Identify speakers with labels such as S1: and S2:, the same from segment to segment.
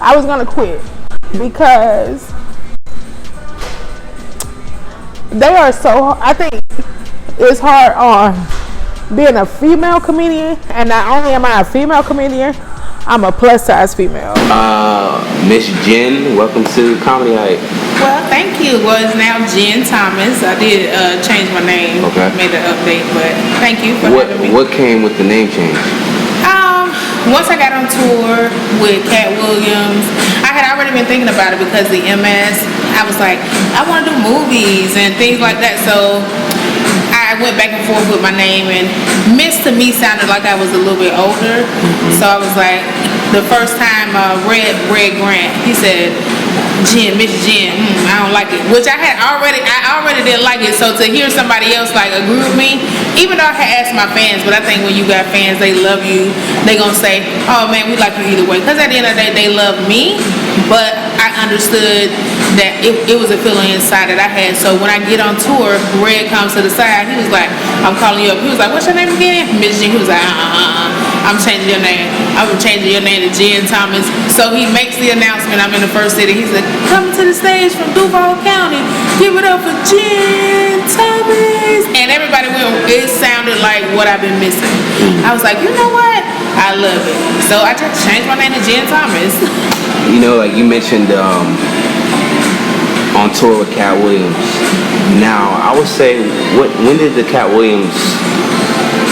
S1: I was gonna quit because they are so. I think it's hard on being a female comedian, and not only am I a female comedian, I'm a plus size female.
S2: Miss Jen, welcome to Comedy Hype.
S3: Well, thank you. Well, it's now Jen Thomas. I did change my name.
S2: Okay.
S3: Made an update, but thank you for having me.
S2: What came with the name change?
S3: Once I got on tour with Katt Williams, I had already been thinking about it because the MS, I was like, I want to do movies and things like that. So I went back and forth with my name, and Miss to me sounded like I was a little bit older. So I was like, the first time Red Grant, he said, Jen, Miss Jen, I don't like it. Which I already didn't like it. So to hear somebody else like agree with me, even though I had asked my fans, but I think when you got fans, they love you. They gonna say, oh man, we like you either way. Because at the end of the day, they love me, but I understood that it was a feeling inside that I had. So when I get on tour, Red comes to the side. He was like, I'm calling you up. He was like, what's your name again? Miss Jen. He was like, I'm changing your name. I'm changing your name to Jen Thomas. So he makes the announcement. I'm in the first city. He said, come to the stage from Duval County. Give it up for Jen Thomas. And everybody went, it sounded like what I've been missing. I was like, you know what? I love it. So I just changed my name to Jen Thomas.
S2: You know, like you mentioned on tour with Katt Williams. Now, I would say, when did the Katt Williams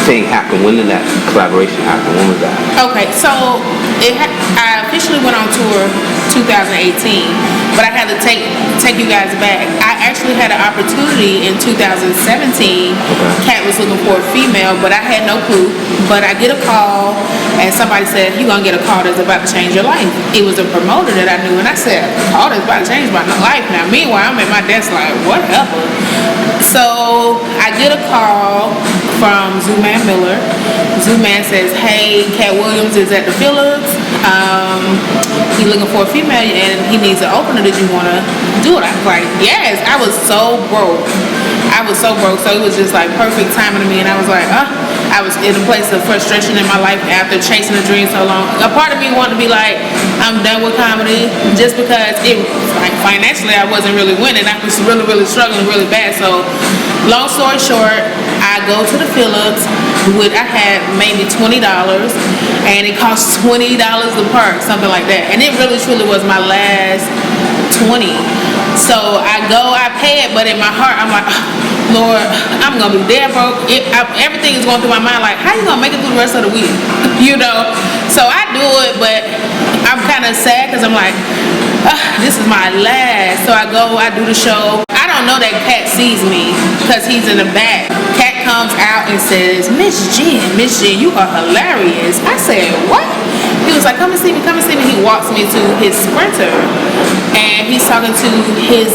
S2: thing happen? When did that collaboration happen? When was that?
S3: Okay, so I officially went on tour 2018, but I had to take you guys back. I actually had an opportunity in 2017. Katt was looking for a female, but I had no clue. But I get a call, and somebody said, you're going to get a call that's about to change your life. It was a promoter that I knew, and I said, a call that's about to change my life. Now, meanwhile, I'm at my desk like, whatever. So I get a call from Zooman Miller. Zooman says, hey, Katt Williams is at the Phillips. He's looking for a female and he needs an opener. Did you want to do it? I was like, yes. I was so broke. So it was just like perfect timing to me. And I was like, I was in a place of frustration in my life after chasing a dream so long. A part of me wanted to be like, I'm done with comedy, just because financially I wasn't really winning. I was really struggling really bad. So long story short, I go to the Phillips. I had maybe $20, and it cost $20 a park, something like that. And it really truly was my last 20. So I go, I pay it, but in my heart, I'm like, Lord, I'm gonna be dead broke. Everything is going through my mind, like, how you gonna make it through the rest of the week? You know? So I do it, but I'm kind of sad because I'm like, this is my last. So I go, I do the show. I don't know that Katt sees me because he's in the back. Katt comes out and says, Miss Jen, you are hilarious. I said, what? He was like, come and see me. He walks me to his Sprinter, and he's talking to his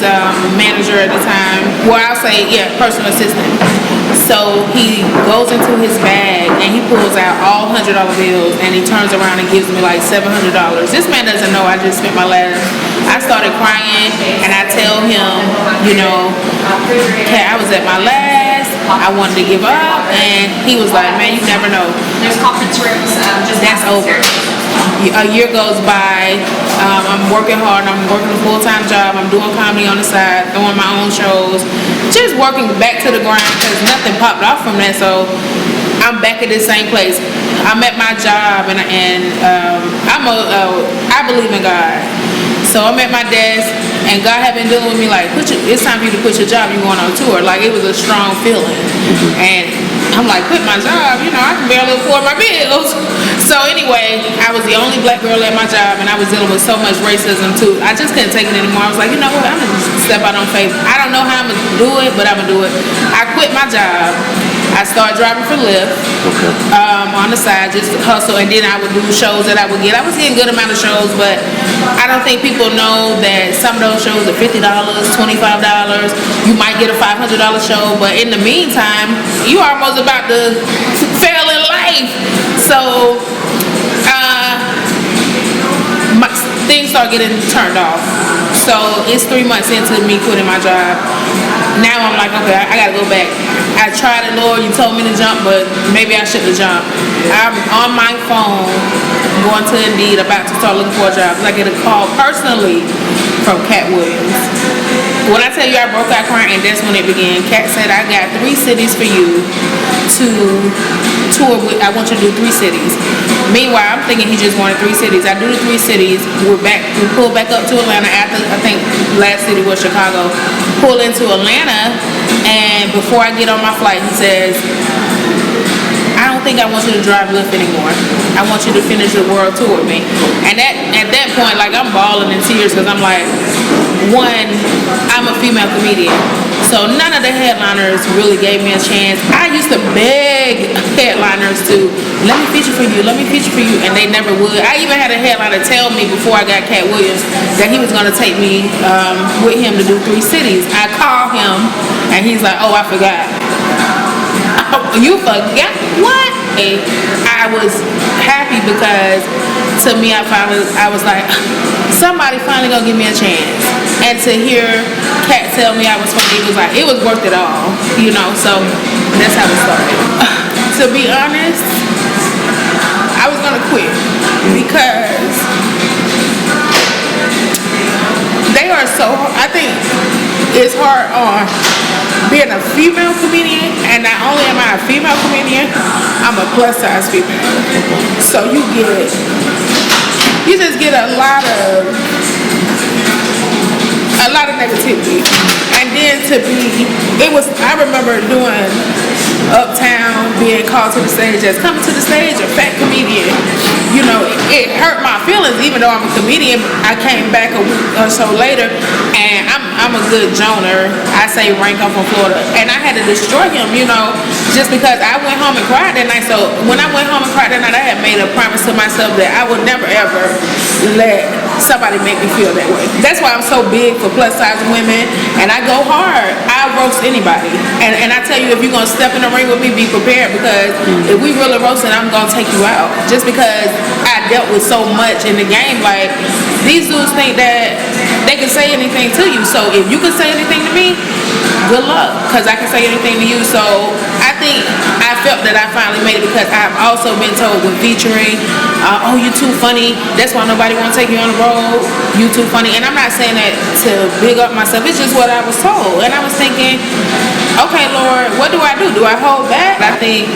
S3: manager at the time. Well, I'll say, yeah, personal assistant. So he goes into his bag and he pulls out all $100 bills, and he turns around and gives me like $700. This man doesn't know I just spent my last. I started crying, and I tell him, you know, Katt, I was at my last. I wanted to give up, and he was like, man, you never know.
S4: There's conference rooms.
S3: That's over. A year goes by. I'm working hard. I'm working a full-time job. I'm doing comedy on the side, throwing my own shows, just working back to the grind because nothing popped off from that. So I'm back at the same place. I'm at my job, and I believe in God. So I'm at my desk, and God had been dealing with me like, it's time for you to quit your job. You're going on tour. Like, it was a strong feeling, and I'm like, quit my job. You know, I can barely afford my bills. So anyway, I was the only black girl at my job, and I was dealing with so much racism too. I just couldn't take it anymore. I was like, you know what? I'm gonna just step out on faith. I don't know how I'm gonna do it, but I'm gonna do it. I quit my job. I started driving for Lyft on the side, just to hustle, and then I would do shows that I would get. I was getting a good amount of shows, but I don't think people know that some of those shows are $50, $25. You might get a $500 show, but in the meantime, you almost about to fail in life. So things start getting turned off. So it's 3 months into me quitting my job. Now I'm like, okay, I gotta go back. I tried it, Lord, you told me to jump, but maybe I shouldn't have jumped. I'm on my phone going to Indeed, about to start looking for a job, I get a call personally from Katt Williams. When I tell you I broke out crying, and that's when it began. Katt said, I got 3 cities for you to tour with. I want you to do 3 cities. Meanwhile, I'm thinking he just wanted 3 cities. I do the 3 cities. We pull back up to Atlanta after, I think last city was Chicago. Pull into Atlanta, and before I get on my flight, he says, I don't think I want you to drive Lyft anymore. I want you to finish the world tour with me. And at that point, like, I'm bawling in tears because I'm like, one, I'm a female comedian. So none of the headliners really gave me a chance. I used to beg headliners to, let me feature for you, and they never would. I even had a headliner tell me before I got Katt Williams that he was going to take me with him to do 3 cities. I called him, and he's like, oh, I forgot. You forgot? What? I was happy because to me, I was like, somebody finally gonna give me a chance. And to hear Katt tell me I was funny, it was worth it all, you know. So that's how it started. To be honest, I was gonna quit because they are so. I think it's hard on being a female comedian, and not only am I a female comedian, I'm a plus size female. So you just get a lot of negativity. And then I remember doing Uptown, being called to the stage as coming to the stage, a fat comedian. You know, it hurt my feelings, even though I'm a comedian. I came back a week or so later, and I'm a good joner. I say rank, I'm from Florida, and I had to destroy him, you know, just because I went home and cried that night. So when I went home and cried that night, I had made a promise to myself that I would never ever let somebody make me feel that way. That's why I'm so big for plus size women, and I go hard. I roast anybody, and I tell you, if you're gonna step in the ring with me, be prepared, because if we really roasting, I'm gonna take you out. Just because I dealt with so much in the game, like, these dudes think that they can say anything to you. So if you can say anything to me, good luck, because I can say anything to you. So I think I felt that I finally made it, because I've also been told when featuring, oh, you too funny, that's why nobody want to take you on the road, you too funny. And I'm not saying that to big up myself, it's just what I was told. And I was thinking, okay, Lord, what do I do? Do I hold back? I think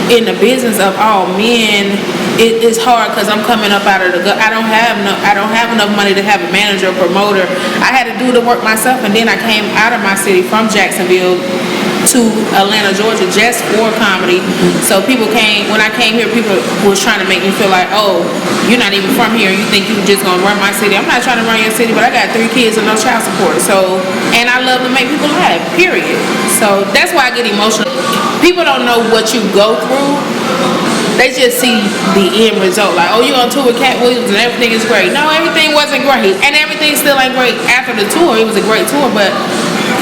S3: in the business of all men, it is hard because I'm coming up out of the gut. I don't have enough money to have a manager or promoter. I had to do the work myself, and then I came out of my city from Jacksonville to Atlanta, Georgia, just for comedy. So when I came here, people was trying to make me feel like, oh, you're not even from here, you think you just gonna run my city. I'm not trying to run your city, but I got 3 kids and no child support. So, and I love to make people laugh, period. So that's why I get emotional. People don't know what you go through. They just see the end result, like, oh, you're on tour with Katt Williams and everything is great. No, everything wasn't great, and everything still ain't great after the tour. It was a great tour, but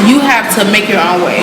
S3: you have to make your own way.